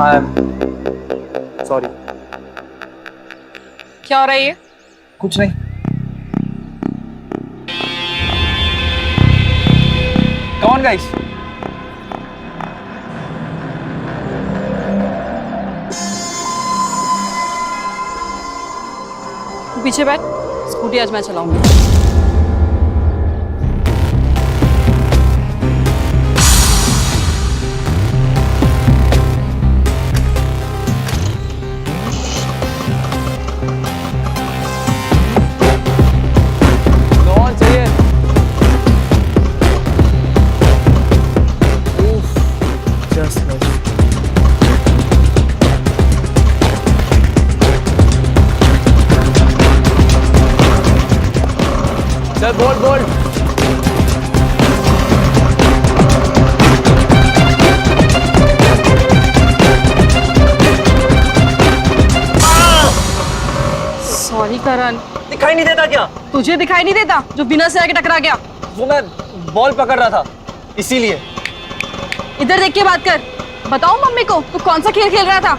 I am sorry. क्या हो रहा है ये? कुछ नहीं। Come on guys. पीछे बैठ, स्कूटी आज मैं चलाऊंगी। चल बोल बोल। सॉरी करण। दिखाई नहीं देता क्या? तुझे दिखाई नहीं देता जो बिना से आके टकरा गया? वो मैं बॉल पकड़ रहा था इसीलिए। इधर देख के बात कर। बताओ मम्मी को तू कौन सा खेल खेल रहा था?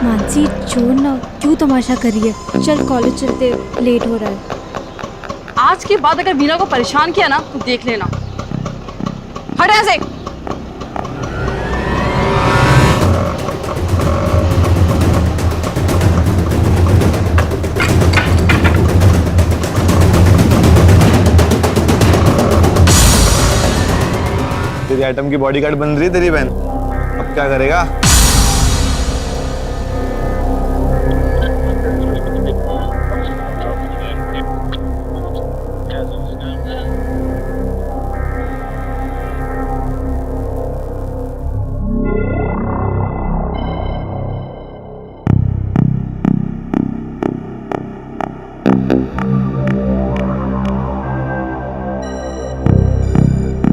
मानसी छोड़ ना, क्यों तमाशा करिए। चल कॉलेज चलते, लेट हो रहा है। आज के बाद अगर वीना को परेशान किया ना तो देख लेना। हट ऐसे। तेरी आइटम की बॉडीगार्ड बन रही है तेरी बहन। अब क्या करेगा?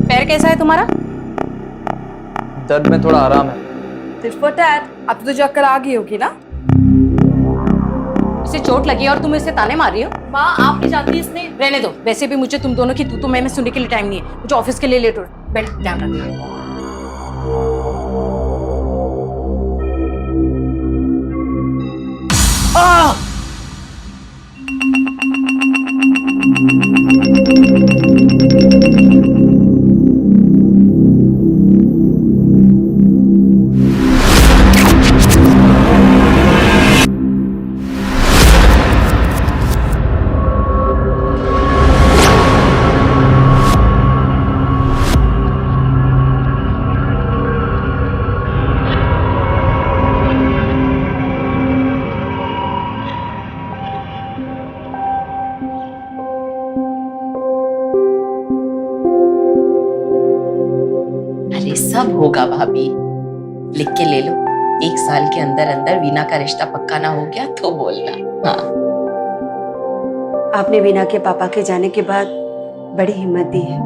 पैर कैसा है तुम्हारा? दर्द में थोड़ा आराम है। Tit for tat. अब तो चक्कर आ गई होगी ना? इसे चोट लगी और तुम इसे ताने मार रही हो? माँ आप नहीं जानती इसने। रहने दो, वैसे भी मुझे तुम दोनों की तू तो मैं सुनने के लिए टाइम नहीं है। मुझे ऑफिस के लिए लेट हो रहा है। बेल्ट ध्यान रखना। सब होगा भाभी, लिख के ले लो। 1 साल के अंदर अंदर वीना का रिश्ता पक्का ना हो गया तो बोलना। हाँ। आपने वीना के पापा के जाने के बाद बड़ी हिम्मत दी है।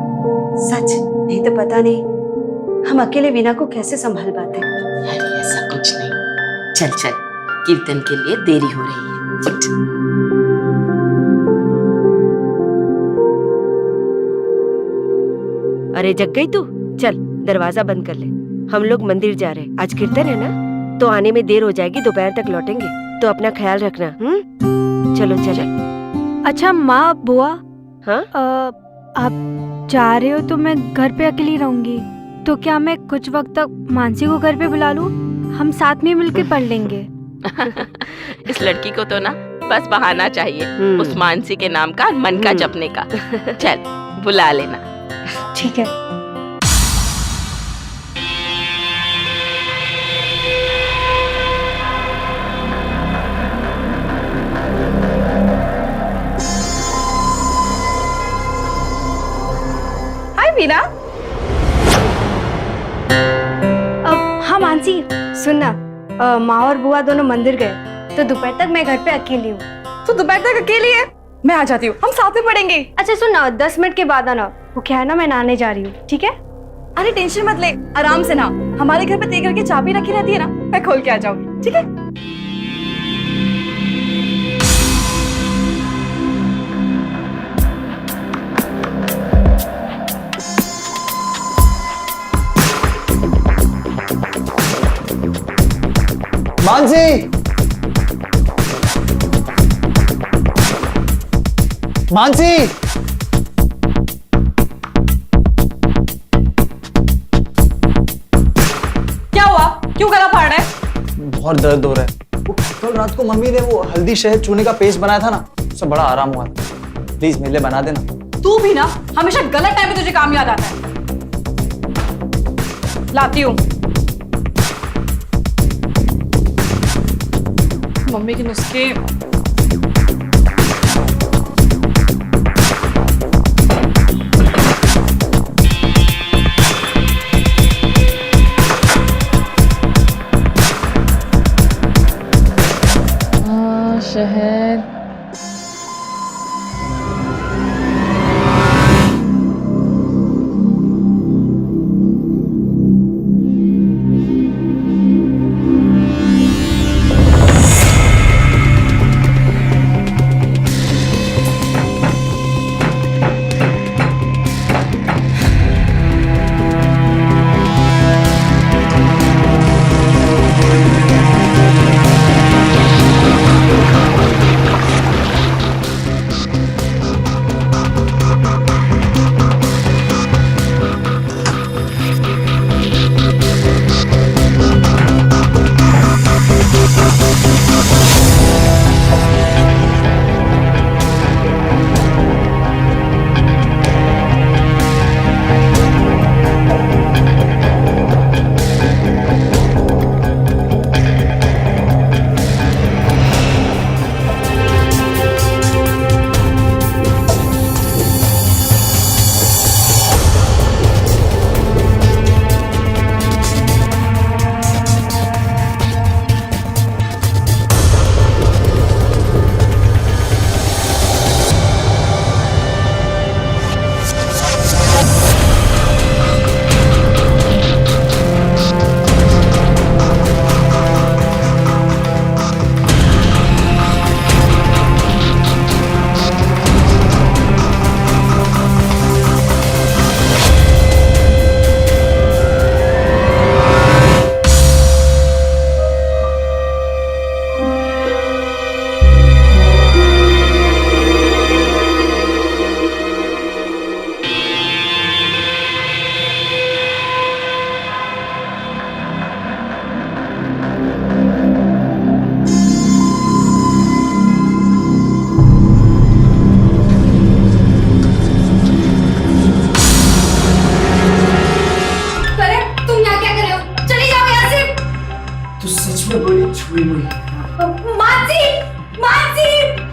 सच नहीं तो पता नहीं हम अकेले वीना को कैसे संभाल पाते। अरे ऐसा कुछ नहीं। चल चल, कीर्तन के लिए देरी हो रही है। उठ। अरे जग गई तू? चल दरवाजा बंद कर ले, हम लोग मंदिर जा रहे हैं। आज कीर्तन है ना, तो आने में देर हो जाएगी, दोपहर तक लौटेंगे, तो अपना ख्याल रखना। चलो चलो। अच्छा माँ बुआ, हाँ आप जा रहे हो तो मैं घर पे अकेली रहूंगी, तो क्या मैं कुछ वक्त तक मानसी को घर पे बुला लूं? हम साथ में मिलकर पढ़ लेंगे। इस लड़की को तो ना बस बहाना चाहिए उस मानसी के नाम का मन का जपने का। चल बुला लेना। ठीक है। वीना। हाँ मानसी सुनना, माँ और बुआ दोनों मंदिर गए, तो दोपहर तक मैं घर पे अकेली हूँ। तो दोपहर तक अकेली है? मैं आ जाती हूँ, हम साथ में पढ़ेंगे। अच्छा सुन ना, 10 मिनट के बाद आना। वो क्या है ना, मैं नहाने जा रही हूँ। ठीक है? अरे टेंशन मत ले, आराम से ना। हमारे घर पे तेकर की चाबी रखी रहती है ना, मैं खोल के आ जाऊंगी। ठीक है? मानसी, मानसी, क्या हुआ? क्यों गला फाड़ रहा है? बहुत दर्द हो रहा है। कल रात को मम्मी ने वो हल्दी शहद चूने का पेस्ट बनाया था ना, उससे बड़ा आराम हुआ था। प्लीज मेरे लिए बना देना। तू भी ना हमेशा गलत टाइम पे तुझे काम याद आता है। लाती हूँ। मम्मी के नुस्खे। शहद।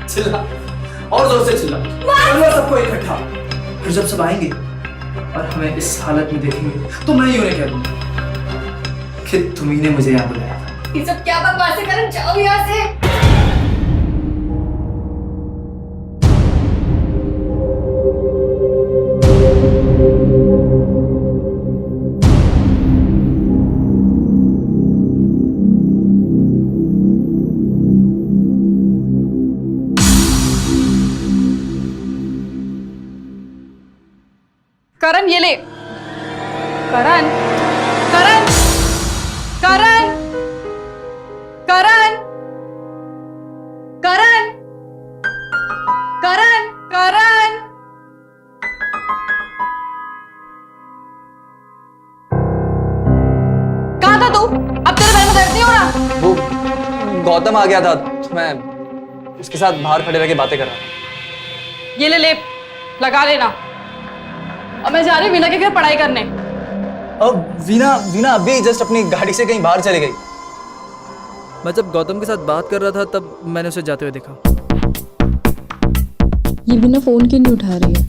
चिल्ला और जोर से चिल्ला, चिल्ला सबको इकट्ठा। फिर जब सब आएंगे और हमें इस हालत में देखेंगे तो मैं ही उन्हें कह दूंगा कि तुम्ही ने मुझे यहाँ बुलाया था। ये सब क्या बकवास है करण, जाओ यहाँ से। करण ये ले। करण, करण, करण, करण, करण, करण, करण। कहाँ था तू? अब तेरे पैर में दर्द नहीं हो रहा? वो गौतम आ गया था तो मैं उसके साथ बाहर खड़े रह के बातें कर रहा था। ये ले लेप, लगा लेना। और मैं जा रही हूँ वीना के घर पढ़ाई करने। अब वीना वीना अभी जस्ट अपनी गाड़ी से कहीं बाहर चली गई। मैं जब गौतम के साथ बात कर रहा था तब मैंने उसे जाते हुए देखा। ये वीना फोन क्यों नहीं उठा रही है?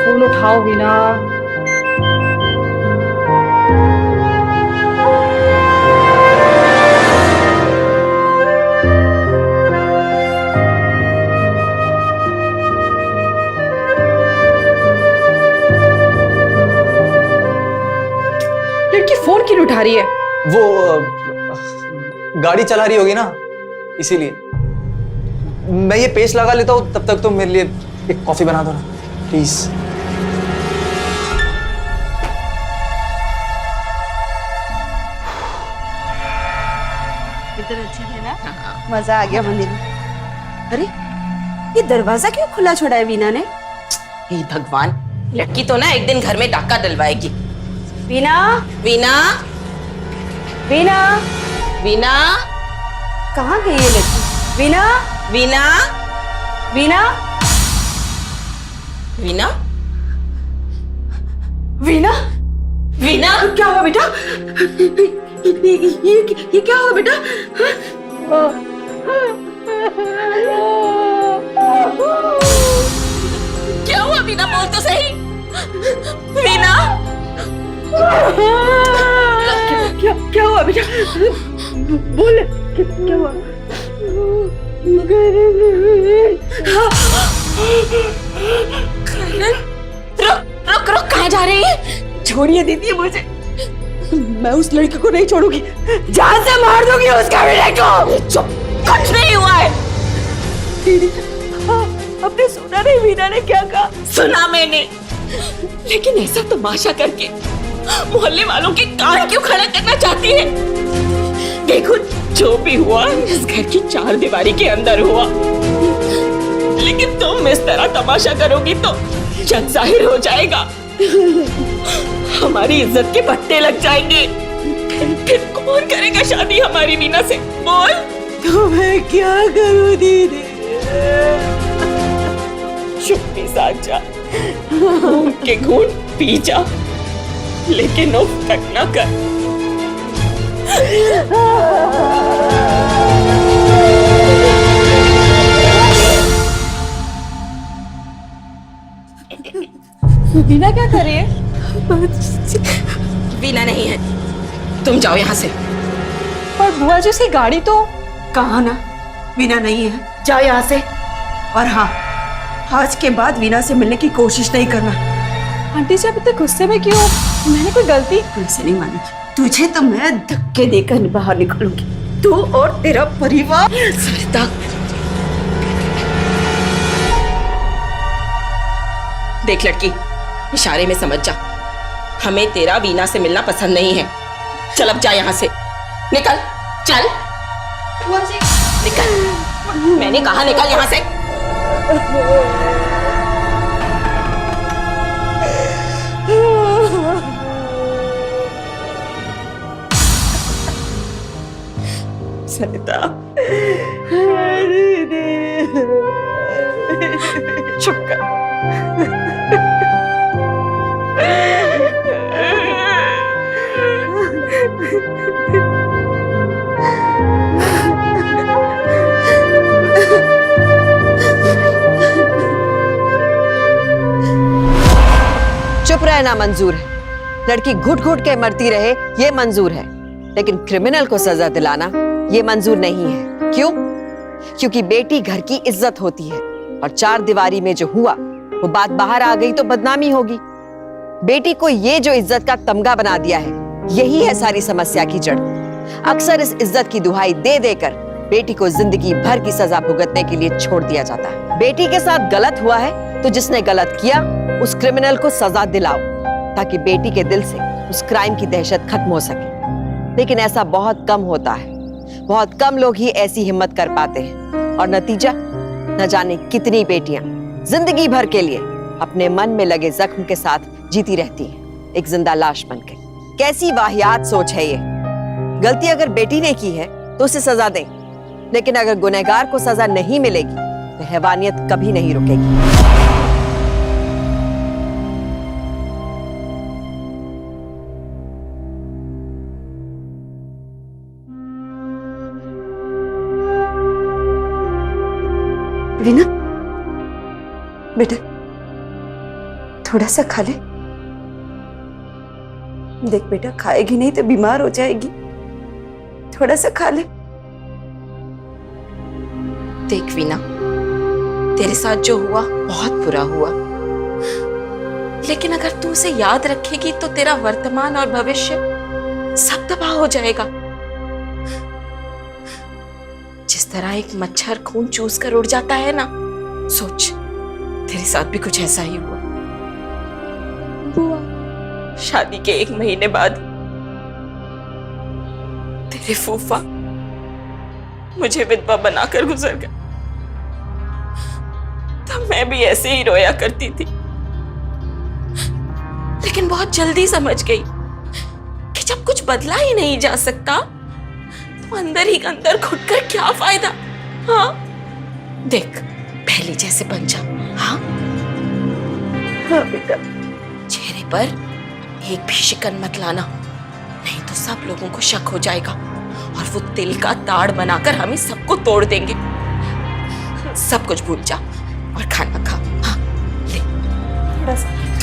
फोन उठाओ वीना। रही है? वो गाड़ी चला रही होगी ना, इसीलिए। मैं ये पेस्ट लगा लेता हूँ, तब तक तुम मेरे लिए एक कॉफी बना दो ना प्लीज। कितना अच्छा है ना, मजा आ गया मंदिर में। अरे ये दरवाजा क्यों खुला छोड़ा है वीना ने? हे भगवान, लड़की तो ना एक दिन घर में डाका डलवाएगी। वीना, वीना, वीना, वीना, कहाँ गई ये लड़की? वीना, वीना, वीना, वीना, वीना, वीना, क्या हुआ बेटा? ये क्या हुआ बेटा? क्या हुआ वीना? बोल तो सही। वीना, क्या हुआ बेटा? बोल, क्या हुआ? रुक रुक, कहाँ जा रही है? छोड़िए दीदी मुझे, मैं उस लड़की को नहीं छोड़ूंगी, जान से मार दूंगी उसका बेटे को। चुप, कुछ नहीं हुआ है। दीदी, आपने सुना नहीं वीना ने क्या कहा? सुना मैंने, लेकिन ऐसा तमाशा करके मोहल्ले वालों के कान क्यों खड़ा करना चाहती है? देखो, जो भी हुआ इस घर की चार दीवारी के अंदर हुआ, लेकिन तुम इस तरह तमाशा करोगी तो जग जाहिर हो जाएगा, हमारी इज्जत के पट्टे लग जाएंगे। फिर कौन करेगा शादी हमारी वीना से? बोल। तो मैं क्या करूं दीदी? चुप्पी साथ जा, उनके घूंट पी जा, लेकिन उफ तक न कर। वीना क्या कर रही है? वीना नहीं है, तुम जाओ यहाँ से। पर बुआ जी उसकी गाड़ी तो। कहा ना वीना नहीं है, जाओ यहाँ से। और हाँ, आज के बाद वीना से मिलने की कोशिश नहीं करना। आंटी जी आप इतने गुस्से में क्यों? मैंने कोई गलती? तुझसे नहीं मानेगी, तुझे तो मैं धक्के देकर बाहर निकालूंगी, तू और तेरा परिवार। सरिता, देख लड़की, इशारे में समझ जा, हमें तेरा वीना से मिलना पसंद नहीं है। चल अब जा यहाँ से, निकल, चल निकल, मैंने कहा निकल यहाँ से। सरिता, चुप कर। चुप रहना मंजूर है, लड़की घुट घुट के मरती रहे ये मंजूर है, लेकिन क्रिमिनल को सजा दिलाना ये मंजूर नहीं है। क्यों? क्योंकि बेटी घर की इज्जत होती है, और चार दीवारी में जो हुआ वो बात बाहर आ गई तो बदनामी होगी। बेटी को ये जो इज्जत का तमगा बना दिया है, यही है सारी समस्या की जड़। अक्सर इस इज्जत की दुहाई दे देकर बेटी को जिंदगी भर की सजा भुगतने के लिए छोड़ दिया जाता है। बेटी के साथ गलत हुआ है तो जिसने गलत किया उस क्रिमिनल को सजा दिलाओ, ताकि बेटी के दिल से उस क्राइम की दहशत खत्म हो सके। लेकिन ऐसा बहुत कम होता है, बहुत कम लोग ही ऐसी हिम्मत कर पाते हैं, और नतीजा न जाने कितनी बेटियां जिंदगी भर के लिए अपने मन में लगे जख्म के साथ जीती रहती हैं, एक जिंदा लाश बनके। कैसी वाहियात सोच है ये। गलती अगर बेटी ने की है तो उसे सजा दें, लेकिन अगर गुनहगार को सजा नहीं मिलेगी तो हैवानियत कभी नहीं रुकेगी। वीना, बेटा थोड़ा सा खा ले। देख बेटा, खाएगी नहीं तो बीमार हो जाएगी, थोड़ा सा खा ले। देख वीना, तेरे साथ जो हुआ बहुत बुरा हुआ, लेकिन अगर तू उसे याद रखेगी तो तेरा वर्तमान और भविष्य सब तबाह हो जाएगा। जिस तरह एक मच्छर खून चूस कर उड़ जाता है ना, सोच तेरे साथ भी कुछ ऐसा ही हुआ। बुआ, शादी के 1 महीने बाद तेरे फूफा मुझे विधवा बनाकर गुजर गए। तब मैं भी ऐसे ही रोया करती थी, लेकिन बहुत जल्दी समझ गई कि जब कुछ बदला ही नहीं जा सकता तो अंदर ही अंदर घुटकर क्या फायदा। हाँ देख, पहले जैसे बन जा। हाँ हाँ बेटा, चेहरे पर एक भी शिकन मत लाना, नहीं तो सब लोगों को शक हो जाएगा और वो तिल का ताड़ बनाकर हमें सबको तोड़ देंगे। सब कुछ भूल जा और खाना खा। हाँ ले,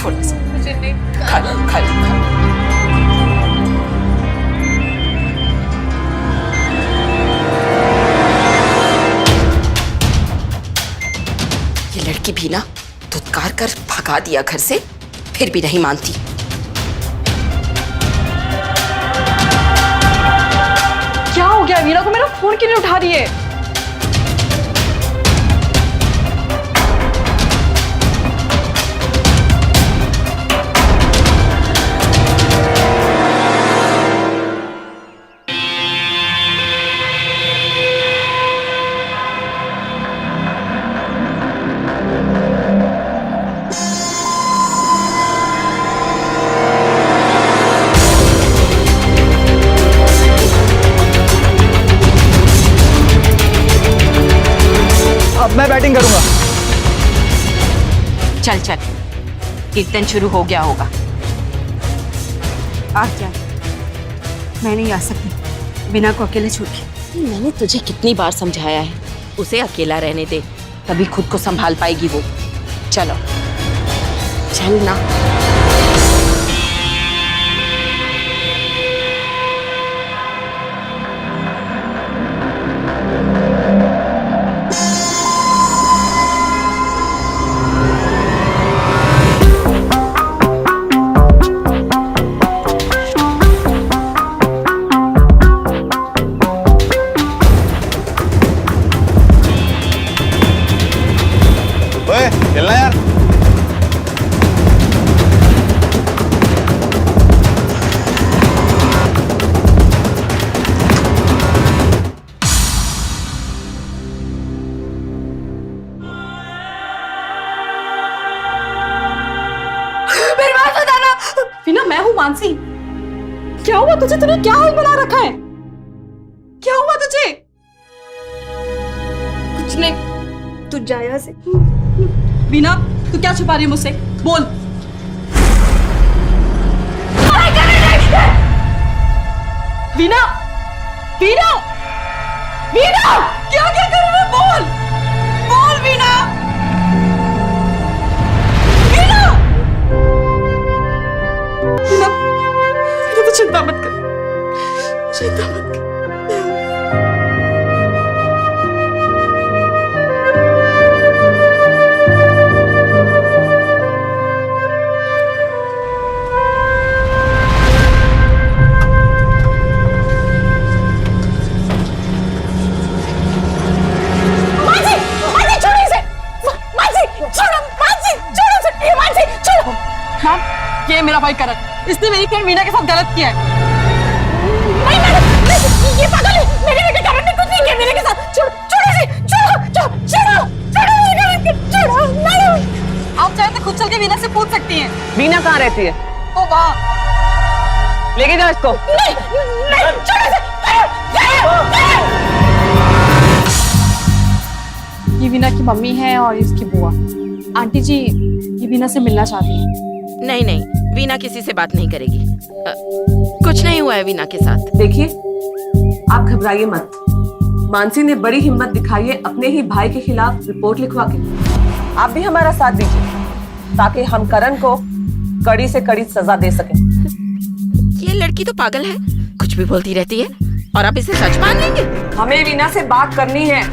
थोड़ा सा मुझे नहीं खा लो, खा लो, खा लो। ये लड़की भी ना धुतकार कर भगा दिया घर से, फिर भी नहीं मानती। क्या हो गया? वीना को मेरा फोन क्यों नहीं उठा रही है? अब मैं बैटिंग करूंगा। चल चल, कीर्तन शुरू हो गया होगा। आ जा, मैं नहीं आ सकती बिना को अकेले छोड़ के। मैंने तुझे कितनी बार समझाया है, उसे अकेला रहने दे, तभी खुद को संभाल पाएगी वो। चलो चल ना। ओए चलना यार। वीना, मैं हूँ मानसी। क्या हुआ तुझे? तूने क्या हाल बना रखा है? क्या हुआ तुझे? कुछ नहीं, तू जा यहाँ से। वीना, तू क्या छुपा रही है मुझसे? बोल। वीना, वीना, वीना, क्या क्या कर रही है? बोल, बोल वीना, वीना, वीना, वीना, तू चिंता मत कर, चिंता मत कर। ये मेरा भाई करण, इसने मेरी फ्रेंड वीना के साथ गलत किया है। ये पागल है, मेरे बेटे करण ने कुछ नहीं किया वीना के साथ। छोड़ो, छोड़ो इसे, छोड़ो, छोड़ो, छोड़ो, छोड़ो, छोड़ो। आप चाहे तो खुद चल के वीना से पूछ सकती हैं। वीना कहाँ रहती है? वो वहाँ। लेके जाओ इसको। नहीं, नहीं, छोड़ो इसे, ये वीना की मम्मी है और इसकी बुआ। आंटी जी, ये वीना से मिलना चाहती है। नहीं नहीं, वीना किसी से बात नहीं करेगी। कुछ नहीं हुआ है वीना के साथ। देखिए, आप घबराइए मत। मानसी ने बड़ी हिम्मत दिखाई है अपने ही भाई के खिलाफ रिपोर्ट लिखवा के। आप भी हमारा साथ दीजिए ताकि हम करण को कड़ी से कड़ी सजा दे सकें। ये लड़की तो पागल है, कुछ भी बोलती रहती है और आप इसे सच मान लेंगे? हमें वीना से बात करनी है।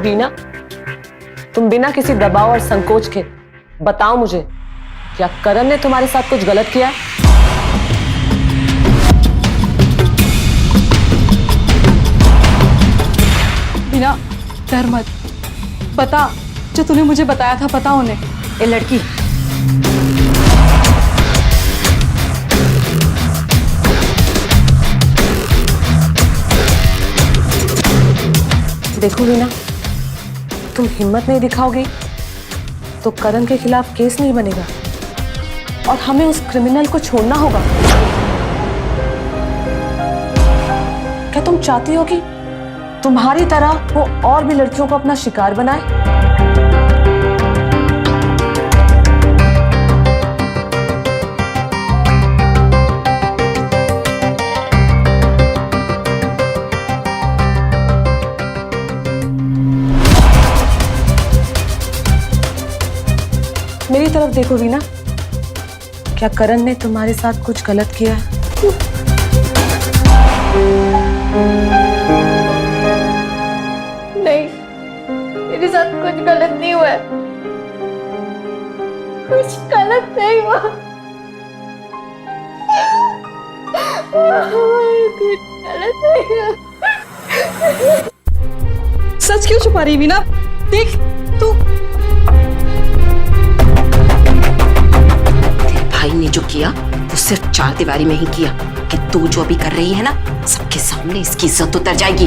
वीना, तुम बिना किसी दबाव और संकोच के बताओ मुझे, क्या करण ने तुम्हारे साथ कुछ गलत किया? बिना डर मत, बता जो तूने मुझे बताया था, बता उन्हें। ए लड़की, देखो रीना, तुम हिम्मत नहीं दिखाओगी तो करण के खिलाफ केस नहीं बनेगा और हमें उस क्रिमिनल को छोड़ना होगा। क्या तुम चाहती हो कि तुम्हारी तरह वो और भी लड़कियों को अपना शिकार बनाए? मेरी तरफ देखो रीना, क्या करण ने तुम्हारे साथ कुछ गलत किया है? नहीं, मेरे साथ कुछ गलत नहीं हुआ है। कुछ गलत नहीं हुआ। कुछ गलत नहीं हुआ। सच क्यों छुपा रही वीना? देख तू, भाई ने जो किया वो सिर्फ चार दीवारी में ही किया, कि तू जो अभी कर रही है ना, सबके सामने इसकी इज्जत उतर जाएगी।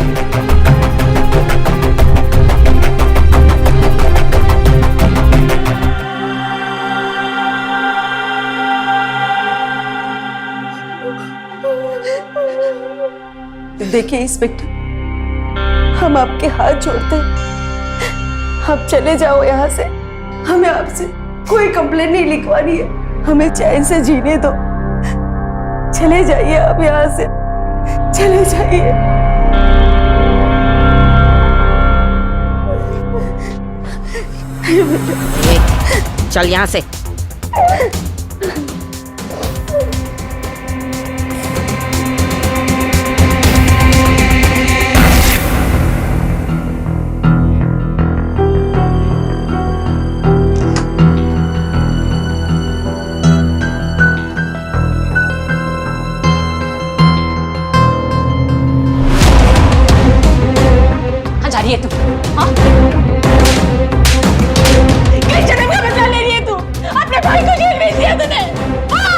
देखिए इंस्पेक्टर, हम आपके हाथ जोड़ते हैं, आप चले जाओ यहाँ से। हमें आपसे कोई कंप्लेंट नहीं लिखवानी है, हमें चैन से जीने दो। चले जाइए आप यहाँ से, चले जाइए। चल यहाँ से। जा रही है तू? हाँ? किस जन्म का बदला ले रही है तू? अपने भाई को जेल भेज दिया तूने। हाँ?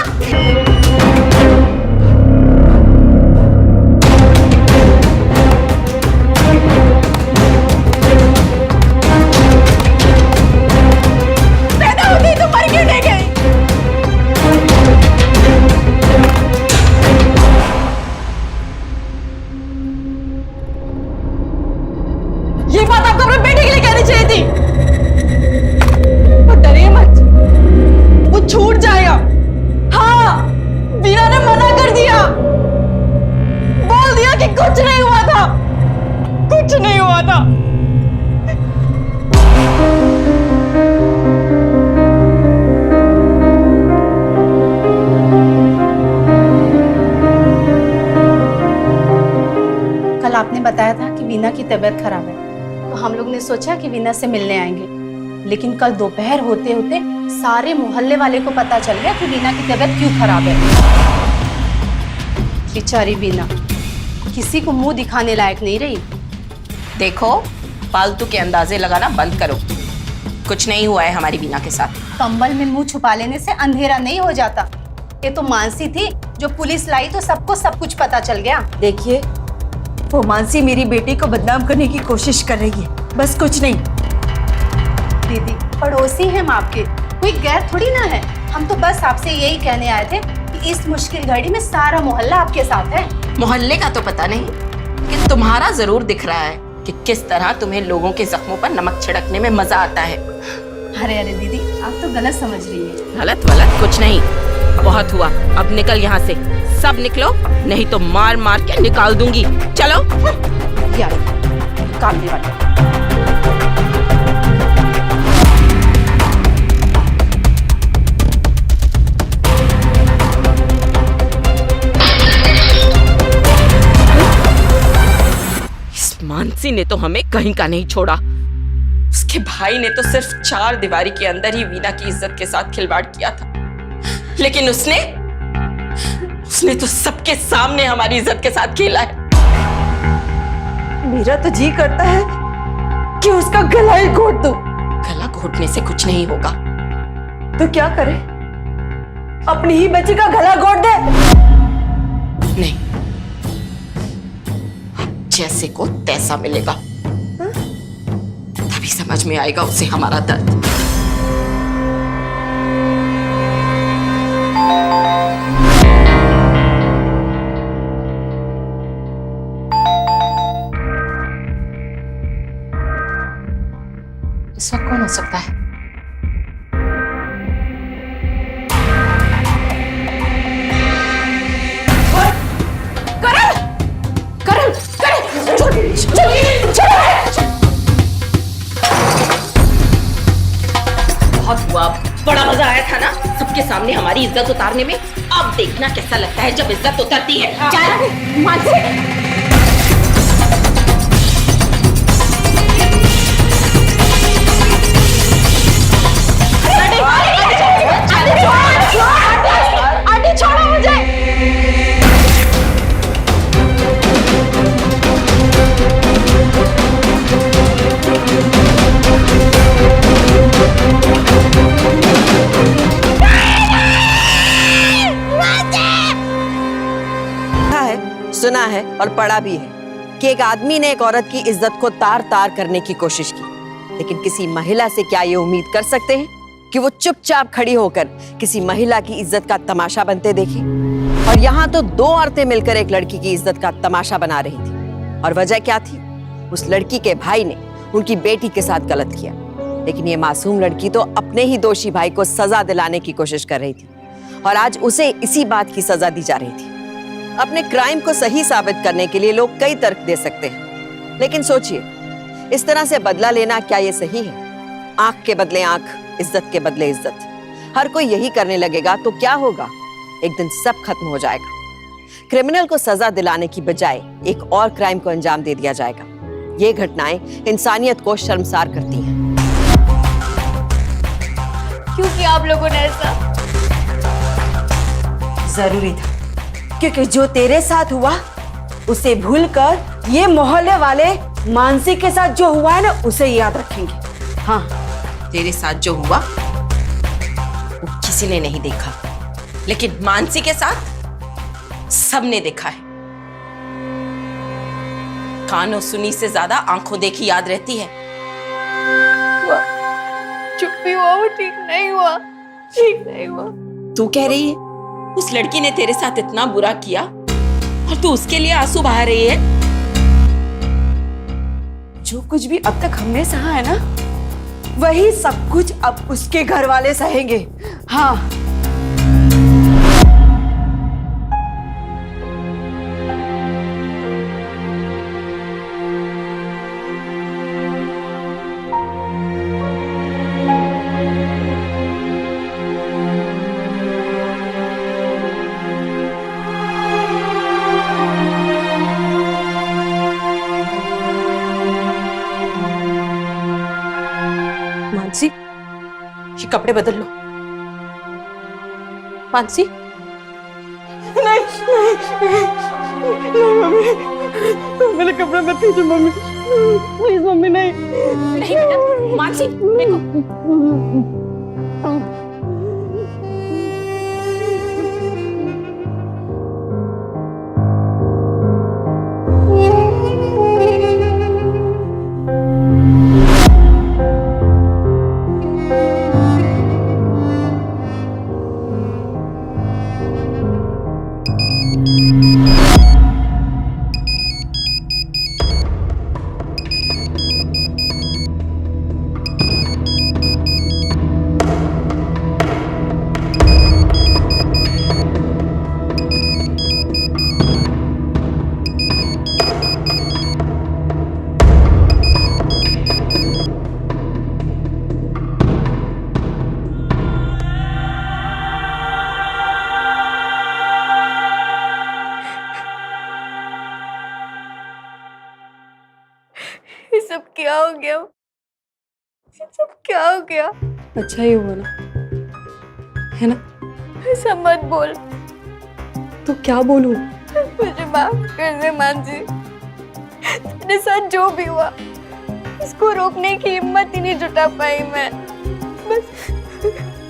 पैदा होती तो मर क्यों नहीं गई? ये बात आपको अपने बेटे के लिए कहनी चाहिए थी। और डरिए मत, वो छूट जाएगा। हाँ, वीना ने मना कर दिया, बोल दिया कि कुछ नहीं हुआ था, कुछ नहीं हुआ था। कल आपने बताया था कि वीना की तबीयत खराब है, तो हम लोग ने सोचा कि वीना से मिलने आएंगे, लेकिन कल दोपहर होते होते सारे मोहल्ले वाले को पता चल गया कि वीना की तबीयत क्यों खराब है। बेचारी वीना किसी को मुंह दिखाने लायक नहीं रही। देखो, फालतू के अंदाजे लगाना बंद करो। कुछ नहीं हुआ है हमारी बीना के साथ। कंबल में मुंह छुपा लेने से अंधेरा नहीं हो जाता। ये तो मानसी थी, जो पुलिस लाई तो सबको सब कुछ पता चल गया। देखिए, वो मानसी मेरी बेटी को बदनाम करने की कोशिश कर रही है, बस कुछ नहीं। दीदी पड़ोसी हैं हम आपके, कोई गैर थोड़ी ना है। हम तो बस आपसे यही कहने आए थे कि इस मुश्किल घड़ी में सारा मोहल्ला आपके साथ है। मोहल्ले का तो पता नहीं, कि तुम्हारा जरूर दिख रहा है कि किस तरह तुम्हें लोगों के जख्मों पर नमक छिड़कने में मजा आता है। अरे अरे दीदी, आप तो गलत समझ रही हैं। गलत वलत कुछ नहीं, बहुत हुआ। अब निकल यहाँ से, सब निकलो, नहीं तो मार मार के निकाल दूंगी। चलो। यार कामने वाली। इस मानसी ने तो हमें कहीं का नहीं छोड़ा। उसके कि भाई ने तो सिर्फ 4 दीवारी के अंदर ही वीना की इज्जत के साथ खिलवाड़ किया था, लेकिन उसने तो सबके सामने हमारी इज्जत के साथ खेला है। मेरा तो जी करता है कि उसका गला ही घोट दूं। गला घोटने से कुछ नहीं होगा। तो क्या करे? अपनी ही बच्ची का गला घोट दे? नहीं, जैसे को तैसा मिलेगा, तभी समझ में आएगा उसे हमारा दर्द। इस वक्त कौन हो सकता है? बहुत हुआ, बड़ा मजा आया था ना सबके सामने हमारी इज्जत उतारने में। अब देखना कैसा लगता है जब इज्जत उतरती है। चल मानसी, आंटी छोड़ो मुझे। सुना है और पढ़ा भी है कि एक आदमी ने एक औरत की इज्जत को तार तार करने की कोशिश की, लेकिन किसी महिला से क्या ये उम्मीद कर सकते हैं कि वो चुपचाप खड़ी होकर किसी महिला की इज्जत का तमाशा बनते देखे? और यहाँ तो 2 औरतें मिलकर एक लड़की की इज्जत का तमाशा बना रही थी। और वजह क्या थी? उस लड़की के भाई ने उनकी बेटी के साथ गलत किया, लेकिन ये मासूम लड़की तो अपने ही दोषी भाई को सजा दिलाने की कोशिश कर रही थी, और आज उसे इसी बात की सजा दी जा रही थी। अपने क्राइम को सही साबित करने के लिए लोग कई तर्क दे सकते हैं, लेकिन सोचिए, इस तरह से बदला लेना क्या ये सही है? आंख के बदले आंख, इज्जत के बदले इज्जत। हर कोई यही करने लगेगा तो क्या होगा? एक दिन सब खत्म हो जाएगा। क्रिमिनल को सजा दिलाने की बजाय एक और क्राइम को अंजाम दे दिया जाएगा। ये घटनाएं इंसानियत को शर्मसार करती हैं। क्यों किया आप लोगों ने ऐसा? जरूरी था, क्योंकि जो तेरे साथ हुआ उसे भूलकर ये मोहल्ले वाले मानसी के साथ जो हुआ है ना, उसे याद रखेंगे। हाँ, तेरे साथ जो हुआ वो किसी ने नहीं देखा, लेकिन मानसी के साथ सबने देखा है। कानों सुनी से ज्यादा आंखों देखी याद रहती है। चुप भी हुआ, वो ठीक नहीं हुआ, ठीक नहीं हुआ। तू कह रही है उस लड़की ने तेरे साथ इतना बुरा किया और तू उसके लिए आंसू बहा रही है? जो कुछ भी अब तक हमने सहा है ना, वही सब कुछ अब उसके घर वाले सहेंगे। हाँ, मानसी, ये कपड़े बदल लो। मानसी, नहीं मम्मी, मेरे कपड़े मत खींचो मम्मी, प्लीज मम्मी, नहीं नहीं बेटा, मानसी देखो। ये सब क्या हो गया? ये सब क्या हो गया? अच्छा ही हुआ ना, है ना? ऐसा मत बोल। तो क्या बोलूं? मुझे माफ कर दे मानसी। तेरे साथ जो भी हुआ उसको रोकने की हिम्मत ही नहीं जुटा पाई मैं। बस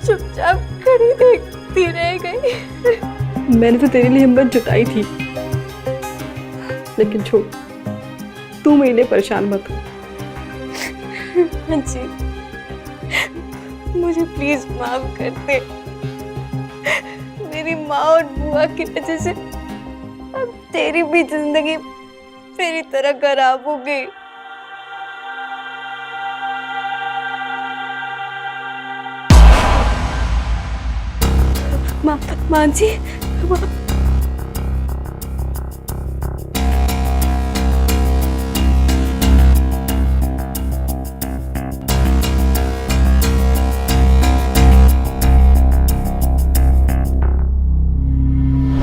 चुपचाप खड़ी देखती रह गई। मैंने तो तेरे लिए हिम्मत जुटाई थी, लेकिन छोड़, तू मेरे लिए परेशान मत हो। जी, मुझे प्लीज माफ कर दे। मेरी माँ और बुआ की वजह से अब तेरी भी जिंदगी मेरी तरह खराब हो गई। मानसी,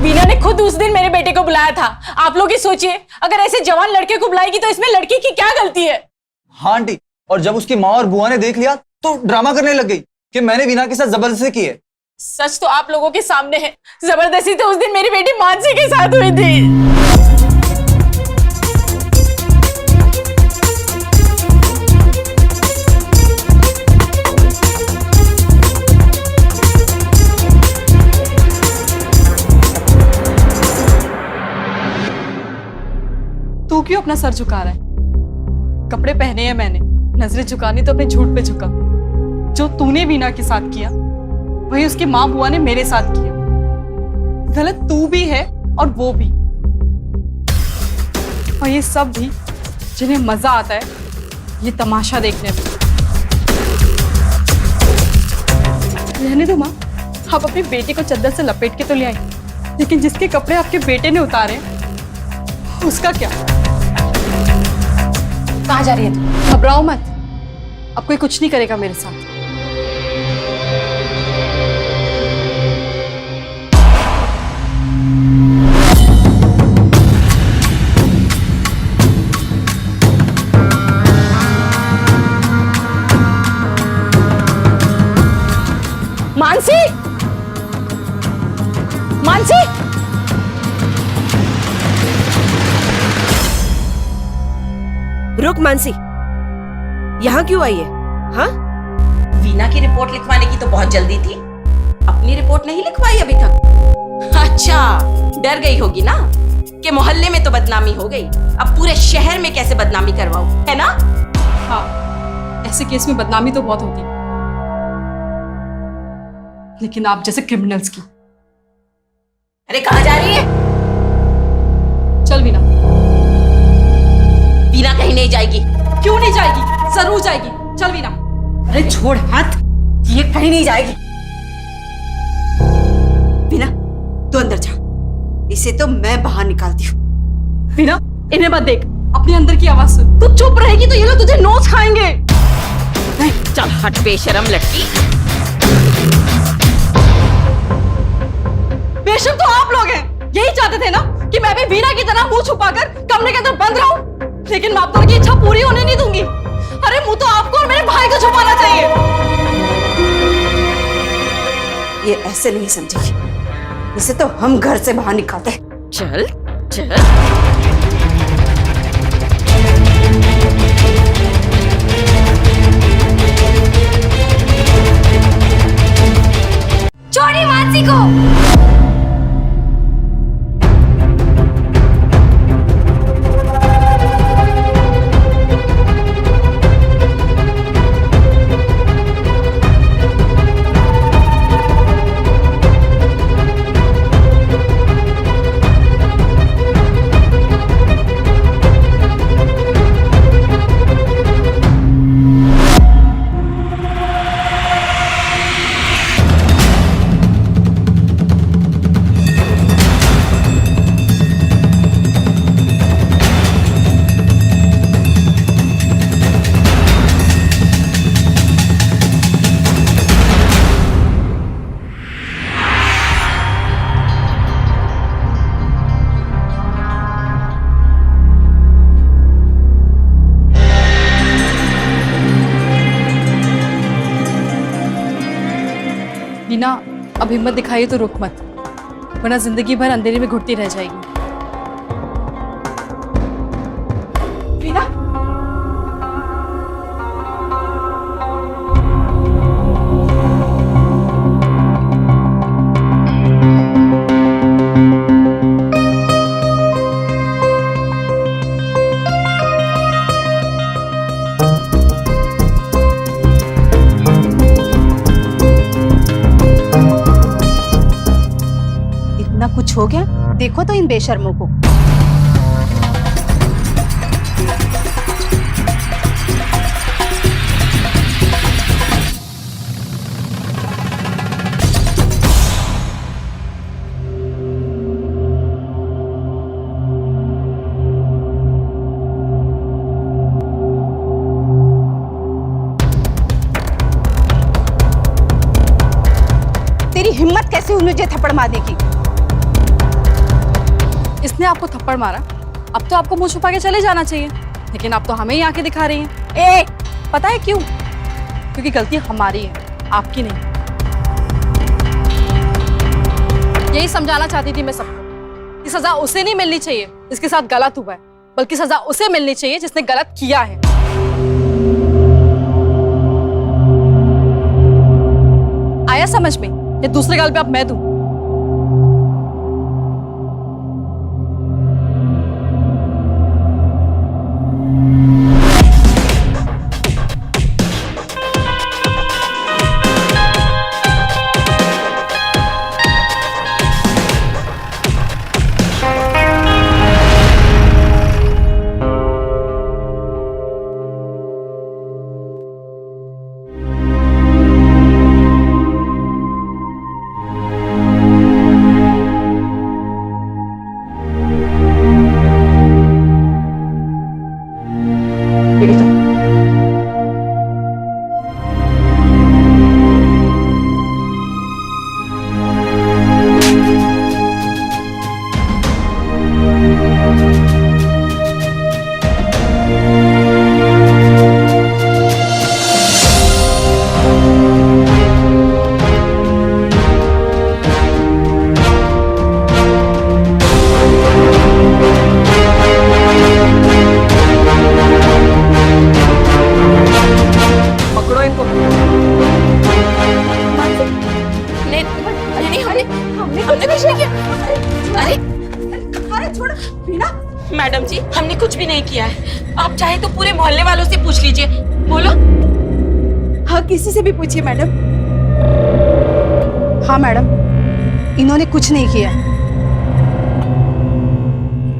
वीना ने खुद उस दिन मेरे बेटे को बुलाया था। आप लोग ही सोचिए, अगर ऐसे जवान लड़के को बुलाएगी तो इसमें लड़की की क्या गलती है? हाँ आंटी, और जब उसकी माँ और बुआ ने देख लिया तो ड्रामा करने लग गई कि मैंने वीना के साथ जबरदस्ती की है। सच तो आप लोगों के सामने है, जबरदस्ती तो उस दिन मेरी बेटी मानसी के साथ हुई थी। तू क्यों अपना सर झुका रहा है? कपड़े पहने हैं मैंने, नजरें झुकानी तो अपने झूठ पे झुका। जो तूने वीना के साथ किया वही उसकी माँ बुआ ने मेरे साथ किया। गलत तू भी है और वो भी, और ये सब भी जिन्हें मजा आता है ये तमाशा देखने में। रहने दो माँ, आप अपनी बेटी को चद्दर से लपेट के तो ले आई, लेकिन जिसके कपड़े आपके बेटे ने उतारे उसका क्या? कहाँ जा रही है तू? घबराओ मत, अब कोई कुछ नहीं करेगा मेरे साथ। मानसी, मानसी, रुक मानसी, यहाँ क्यों आई है? हाँ, वीना की रिपोर्ट लिखवाने की तो बहुत जल्दी थी, अपनी रिपोर्ट नहीं लिखवाई अभी तक? अच्छा, डर गई होगी ना कि मोहल्ले में तो बदनामी हो गई, अब पूरे शहर में कैसे बदनामी करवाओ, है ना? हाँ, ऐसे केस में बदनामी तो बहुत होती है, लेकिन आप जैसे क्रिमिनल्स की। अरे कहाँ जा रही है? चल वीना। वीना कहीं नहीं जाएगी। क्यों नहीं जाएगी? जरूर जाएगी, चल वीना। अरे छोड़ हाथ, ये कहीं नहीं जाएगी। वीना, तू अंदर जा, इसे तो मैं बाहर निकालती हूँ। वीना, इन्हें मत देख, अपने अंदर की आवाज सुन। तू चुप रहेगी तो ये लोग तुझे नोच खाएंगे। चल हट बेशरम लड़की। बेशक तो आप लोग हैं, यही चाहते थे ना कि मैं भी वीना की तरह मुंह छुपाकर कमरे के अंदर बंद रहूं, लेकिन मैं आप दोनों की इच्छा पूरी होने नहीं दूंगी। अरे मुंह तो आपको और मेरे भाई को छुपाना चाहिए। ये ऐसे नहीं समझेगी, इसे तो हम घर से बाहर निकालते हैं। चल चल। छोड़िए मानसी को। अब हिम्मत दिखाइए तो रुक मत, वरना जिंदगी भर अंधेरे में घुटती रह जाएगी। वीना, इतना कुछ हो गया, देखो तो इन बेशर्मों को। तेरी हिम्मत कैसे हुई मुझे थप्पड़ मारने की? इसने आपको थप्पड़ मारा, अब तो आपको मुंह छुपा के चले जाना चाहिए, लेकिन आप तो हमें ही आके दिखा रही हैं। ए, पता है क्यों? क्योंकि गलती हमारी है, आपकी नहीं। यही समझाना चाहती थी मैं सबको कि सजा उसे नहीं मिलनी चाहिए जिसके साथ गलत हुआ है, बल्कि सजा उसे मिलनी चाहिए जिसने गलत किया है। आया समझ में? या दूसरे गाल पे अब मैं दूं? मैडम जी, हमने कुछ भी नहीं किया है। आप चाहे तो पूरे मोहल्ले वालों से पूछ लीजिए। बोलो। हाँ, किसी से भी पूछिए मैडम। हाँ मैडम, इन्होंने कुछ नहीं किया,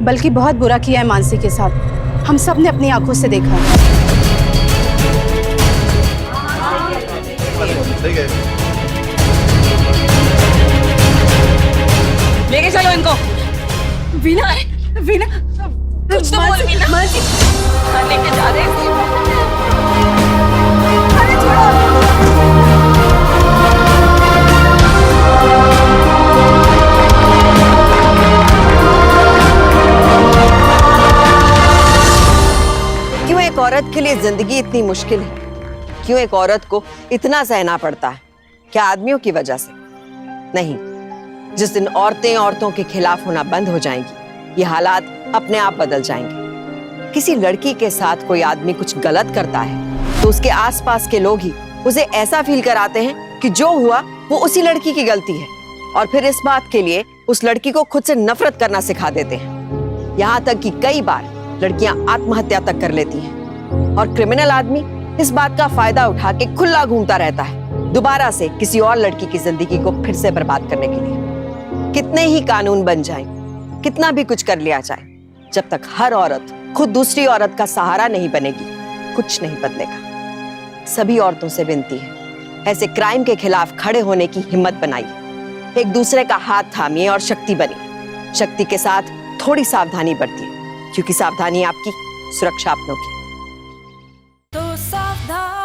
बल्कि बहुत बुरा किया है मानसी के साथ। हम सब ने अपनी आंखों से देखा। लेके चलो इनको। वीना, वीना, कुछ तो बोल वीना। हाँ, लेके जा रहे हैं। अरे छोड़ो। क्यों एक औरत के लिए जिंदगी इतनी मुश्किल है? क्यों एक औरत को इतना सहना पड़ता है? क्या आदमियों की वजह से? नहीं, जिस दिन औरतें औरतों के खिलाफ होना बंद हो जाएंगी, ये हालात अपने आप बदल जाएंगे। किसी लड़की के साथ कोई आदमी कुछ गलत करता है तो उसके आसपास के लोग ही उसे ऐसा फील कराते हैं कि जो हुआ वो उसी लड़की की गलती है, और फिर इस बात के लिए उस लड़की को खुद से नफरत करना सिखा देते हैं। यहाँ तक कि कई बार लड़कियां आत्महत्या तक कर लेती हैं, और क्रिमिनल आदमी इस बात का फायदा उठा के खुला घूमता रहता है, दोबारा से किसी और लड़की की जिंदगी को फिर से बर्बाद करने के लिए। कितने ही कानून बन जाएं, कितना भी कुछ कर लिया जाए, जब तक हर औरत खुद दूसरी औरत का सहारा नहीं बनेगी, कुछ नहीं बदलेगा। सभी औरतों से विनती है, ऐसे क्राइम के खिलाफ खड़े होने की हिम्मत बनाइए, एक दूसरे का हाथ थामिए और शक्ति बनिए। शक्ति के साथ थोड़ी सावधानी बरतिए, क्योंकि सावधानी आपकी, सुरक्षा अपनों की। तो सावधान।